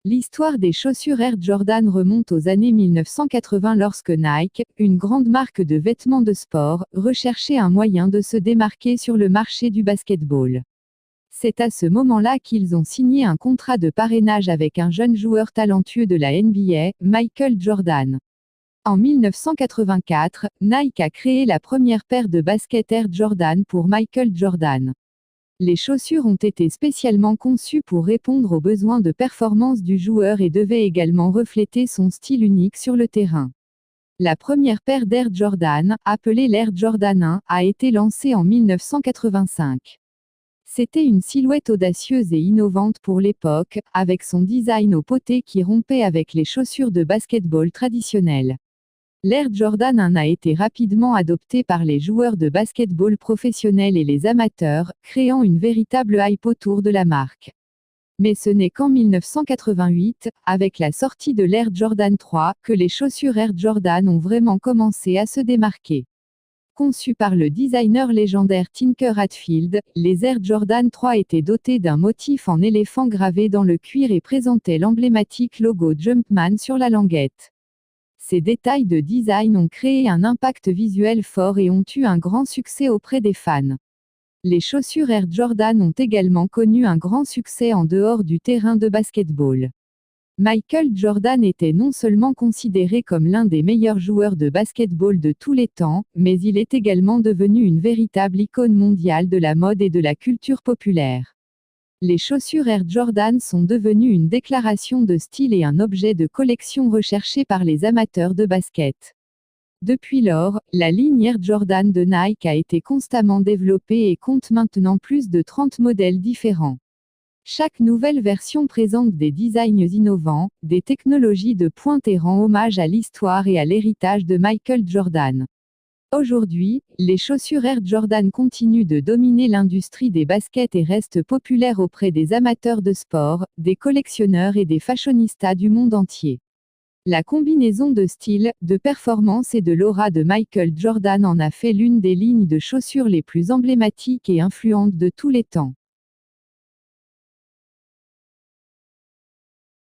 L'histoire des chaussures Air Jordan remonte aux années 1980 lorsque Nike, une grande marque de vêtements de sport, recherchait un moyen de se démarquer sur le marché du basketball. C'est à ce moment-là qu'ils ont signé un contrat de parrainage avec un jeune joueur talentueux de la NBA, Michael Jordan. En 1984, Nike a créé la première paire de baskets Air Jordan pour Michael Jordan. Les chaussures ont été spécialement conçues pour répondre aux besoins de performance du joueur et devaient également refléter son style unique sur le terrain. La première paire d'Air Jordan, appelée l'Air Jordan 1, a été lancée en 1985. C'était une silhouette audacieuse et innovante pour l'époque, avec son design au poté qui rompait avec les chaussures de basketball traditionnelles. L'Air Jordan 1 a été rapidement adopté par les joueurs de basketball professionnels et les amateurs, créant une véritable hype autour de la marque. Mais ce n'est qu'en 1988, avec la sortie de l'Air Jordan 3, que les chaussures Air Jordan ont vraiment commencé à se démarquer. Conçues par le designer légendaire Tinker Hatfield, les Air Jordan 3 étaient dotées d'un motif en éléphant gravé dans le cuir et présentaient l'emblématique logo Jumpman sur la languette. Ces détails de design ont créé un impact visuel fort et ont eu un grand succès auprès des fans. Les chaussures Air Jordan ont également connu un grand succès en dehors du terrain de basketball. Michael Jordan était non seulement considéré comme l'un des meilleurs joueurs de basketball de tous les temps, mais il est également devenu une véritable icône mondiale de la mode et de la culture populaire. Les chaussures Air Jordan sont devenues une déclaration de style et un objet de collection recherché par les amateurs de basket. Depuis lors, la ligne Air Jordan de Nike a été constamment développée et compte maintenant plus de 30 modèles différents. Chaque nouvelle version présente des designs innovants, des technologies de pointe et rend hommage à l'histoire et à l'héritage de Michael Jordan. Aujourd'hui, les chaussures Air Jordan continuent de dominer l'industrie des baskets et restent populaires auprès des amateurs de sport, des collectionneurs et des fashionistas du monde entier. La combinaison de style, de performance et de l'aura de Michael Jordan en a fait l'une des lignes de chaussures les plus emblématiques et influentes de tous les temps.